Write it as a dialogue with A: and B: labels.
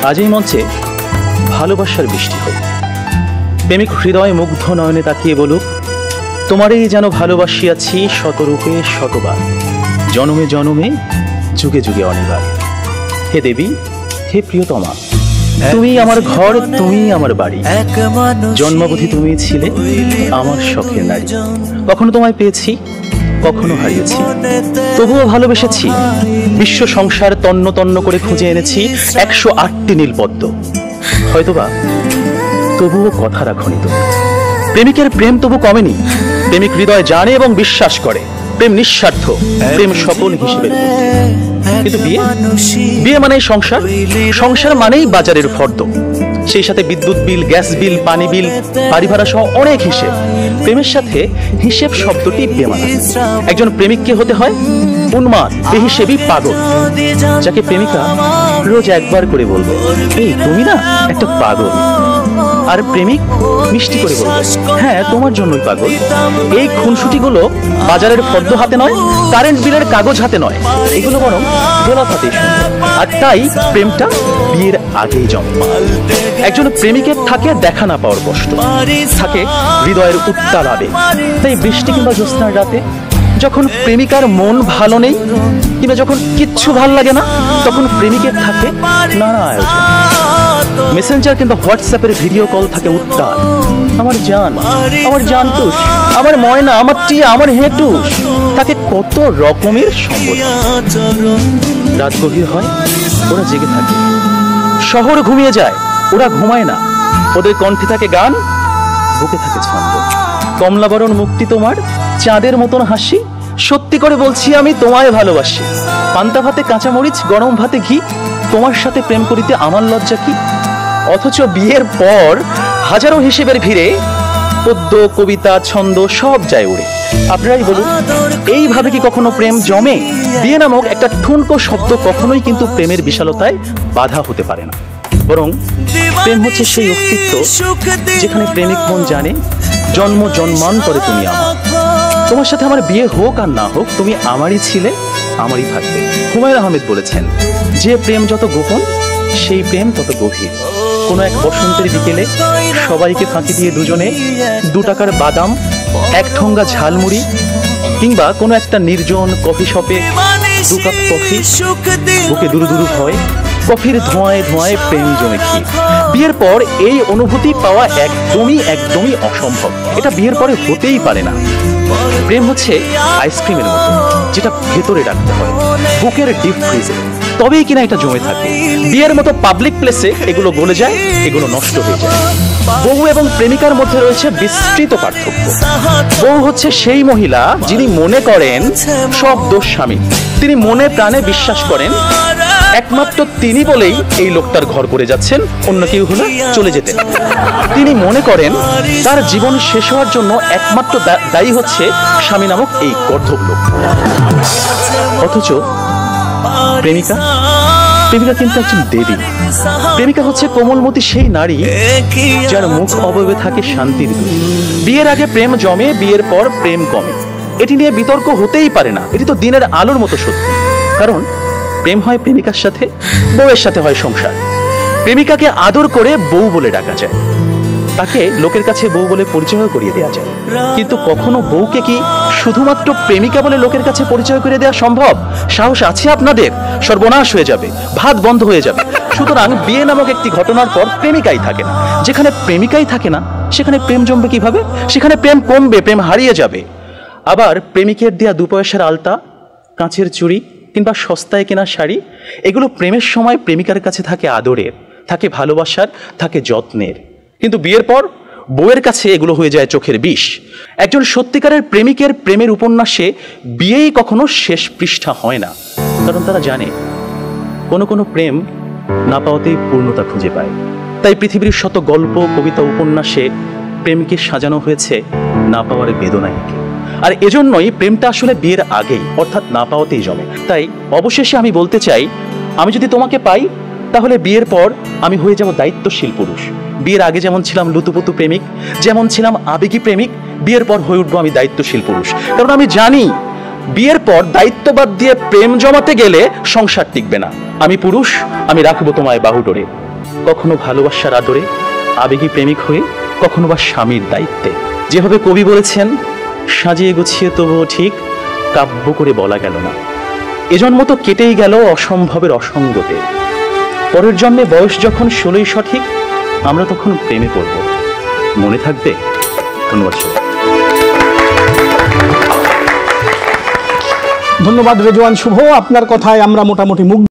A: আজ এই মঞ্চে ভালোবাসার বৃষ্টি হোক। প্রেমিক হৃদয় মুগ্ধ নয়নে তাকিয়ে বলুক, তোমারই যেন ভালোবাসিয়াছি শতরূপে শতবার, জনমে জনমে যুগে যুগে অনিবার। হে দেবী, হে প্রিয়তমা, তুমি আমার ঘর, তুমি আমার বাড়ি। জন্মাবধি তুমি ছিলে আমার শখের নারী। কখনো তোমায় পেয়েছি, কখনো হারিয়েছি, তবুও ভালোবেসেছি। বিশ্ব সংসার তন্ন তন্ন করে খুঁজে এনেছি 108টি নীলপদ্ম। হয়তোবা তবুও কথা রাখনি তুমি। প্রেমিকের প্রেম তবু কমেনি। প্রেমিক হৃদয় জানে এবং বিশ্বাস করে প্রেম নিঃস্বার্থ, প্রেম সকল হিসেবে। কিন্তু বিয়ে মানেই সংসার, সংসার মানেই বাজারের ফর্দ, সেই সাথে বিদ্যুৎ বিল, গ্যাস বিল, পানি বিল, বাড়ি ভাড়া সহ অনেক হিসেব। প্রেমের সাথে হিসেব শব্দটি বেমানা। একজন প্রেমিককে হতে হয় উন্মাদ, বেহিসেবি, পাগল, যাকে প্রেমিকা রোজ একবার করে বলবে, এই তুমি না একটা পাগল। আর প্রেমিক মিষ্টি করে বলবে, হ্যাঁ তোমার জন্যই পাগল। এই খুনসুটিগুলো বাজারের ফর্দ হাতে নয়, কারেন্ট বিলের কাগজ হাতে নয়, এগুলো বরং গোলাপ হাতে সুন্দর। আর তাই প্রেমটা বিয়ের আগেই জন্ম। একজন প্রেমিকের থাকে দেখা না পাওয়ার কষ্ট, থাকে হৃদয়ের উত্তাল আবেগ। তাই বৃষ্টি কিংবা জ্যোৎস্নার রাতে যখন প্রেমিকার মন ভালো নেই কিংবা যখন কিচ্ছু ভাল লাগে না, তখন প্রেমিকের থাকে নানা আয়োজন। মেসেঞ্জার কিংবা হোয়াটসঅ্যাপের ভিডিও কল থাকে উত্তাল। আমার জান, আমার জানতুস, আমার ময়না, আমার টিয়া, আমার হেটুস, তাকে কত রকমের সম্বোধন। রাত গভীর হয়, ওরা জেগে থাকে। শহর ঘুমিয়ে যায়, ওরা ঘুমায় না। ওদের কণ্ঠে থাকে গান, বুকে থাকে ছন্দ। কমলাবরণ মুক্তি তোমার, চাঁদের মতন হাসি, সত্যি করে বলছি আমি তোমায় ভালোবাসি। পান্তা ভাতে কাঁচামরিচ, গরম ভাতে ঘি, তোমার সাথে প্রেম করিতে আমার লজ্জা কি। অথচ বিয়ের পর হাজারো হিসেবের ভিড়ে পদ্য, কবিতা, ছন্দ সব যায় উড়ে। আপনারাই বলুন, এইভাবে কি কখনো প্রেম জমে? বিয়ে নামক একটা ঠুনকো শব্দ কখনোই কিন্তু প্রেমের বিশালতায় বাধা হতে পারে না। বরং প্রেম হচ্ছে সেই অস্তিত্ব যেখানে প্রেমিক মন জানে জন্ম জন্মান্তরে তুমি আমার। তোমার সাথে আমার বিয়ে হোক আর না হোক, তুমি আমারই ছিলে, আমারই থাকবে। হুমায়ুন আহমেদ বলেছেন, যে প্রেম যত গোপন সেই প্রেম তত গভীর। কোনো এক বসন্তের বিকেলে সবাইকে ফাঁকি দিয়ে দুজনে 2 টাকার বাদাম, 1 ঠোঙ্গা ঝালমুড়ি কিংবা কোনো একটা নির্জন কফি শপে 2 কাপ কফি, বুকে দুরু দুরু ভয়, কফির ধোঁয়ায় ধোঁয়ায় প্রেম জমেছি। বিয়ের পর এই অনুভূতি পাওয়া একদমই অসম্ভব। এটা বিয়ের পরে হতেই পারে না। প্রেম হচ্ছে আইসক্রিমের মতো, যেটা ভেতরে রাখতে হয় বুকের ডিপ ফ্রিজে, তবেই কিনা এটা জমে থাকে। বিয়ের মতো পাবলিক প্লেসে এগুলো গলে যায়, এগুলো নষ্ট হয়ে যায়। বউ এবং প্রেমিকার মধ্যে রয়েছে বিস্তৃত পার্থক্য। বউ হচ্ছে সেই মহিলা যিনি মনে করেন সব দোষ স্বামী। তিনি মনে প্রাণে বিশ্বাস করেন একমাত্র তিনি বলেই এই লোকটার ঘর করে যাচ্ছেন, অন্য কেউ হলে চলে যেতেন। তিনি মনে করেন তার জীবন শেষ হওয়ার জন্য একমাত্র দায়ী হচ্ছে স্বামী নামক এই গর্ধব লোক। অথচ প্রেমিকা কিন্তু একজন দেবী। প্রেমিকা হচ্ছে কোমলমতি সেই নারী যার মুখ অবয়বে থাকে শান্তির দূত। বিয়ের আগে প্রেম জমে, বিয়ের পর প্রেম কমে, এটি নিয়ে বিতর্ক হতেই পারে না। এটি তো দিনের আলোর মতো সত্যি। কারণ প্রেম হয় প্রেমিকার সাথে, বউয়ের সাথে হয় সংসার। প্রেমিকাকে আদর করে বউ বলে ডাকা যায়, তাকে লোকের কাছে বউ বলে পরিচয় করিয়ে দেওয়া যায়। কিন্তু কখনো বউকে কি শুধুমাত্র প্রেমিকা বলে লোকের কাছে পরিচয় করে দেওয়া সম্ভব? সাহস আছে আপনাদের? সর্বনাশ হয়ে যাবে, ভাত বন্ধ হয়ে যাবে। সুতরাং বিয়ে নামক একটি ঘটনার পর প্রেমিকাই থাকে না। যেখানে প্রেমিকাই থাকে না, সেখানে প্রেম জমবে কিভাবে? সেখানে প্রেম কমবে, প্রেম হারিয়ে যাবে। আবার প্রেমিকের দেয়া 2 পয়সার আলতা, কাঁচের চুড়ি কিংবা সস্তায় কেনা শাড়ি, এগুলো প্রেমের সময় প্রেমিকার কাছে থাকে আদরের, থাকে ভালোবাসার, থাকে যত্নের। কিন্তু বিয়ের পর বউয়ের কাছে এগুলো হয়ে যায় চোখের বিষ। একজন সত্যিকারের প্রেমিকের প্রেমের উপন্যাসে বিয়েই কখনো শেষ পৃষ্ঠা হয় না। কারণ তারা জানে কোনো প্রেম না পাওয়াতেই পূর্ণতা খুঁজে পায়। তাই পৃথিবীর শত গল্প, কবিতা, উপন্যাসে প্রেমকে সাজানো হয়েছে না পাওয়ার বেদনায়। আর এজন্যই প্রেমটা আসলে বিয়ের আগেই, অর্থাৎ না পাওয়াতেই জমে। তাই অবশেষে আমি বলতে চাই, আমি যদি তোমাকে পাই তাহলে বিয়ের পর আমি হয়ে যাব দায়িত্বশীল পুরুষ। বিয়ের আগে যেমন ছিলাম লুতুপুতু প্রেমিক, যেমন ছিলাম আবেগী প্রেমিক, বিয়ের পর হয়ে উঠবো আমি দায়িত্বশীল পুরুষ। কারণ আমি জানি বিয়ের পর দায়িত্ববাদ দিয়ে প্রেম জমাতে গেলে সংসার টিকবে না। আমি পুরুষ, আমি রাখবো তোমায় বাহুডোরে। কখনো ভালোবাসার আদরে আবেগী প্রেমিক হয়ে, কখনো বা স্বামীর দায়িত্বে। যেভাবে কবি বলেছেন, সাজিয়ে গুছিয়ে তবুও ঠিক কাব্য করে বলা গেল না। এজন্ম তো কেটেই গেল অসম্ভবের অসঙ্গতে। পরের জন্মে বয়স যখন 16ই সঠিক, আমরা তখন প্রেমে পড়ব। মনে থাকবে? ধন্যবাদ।
B: ধন্যবাদ রেজওয়ান শুভ, আপনার কথায় আমরা মোটামুটি মুগ্ধ।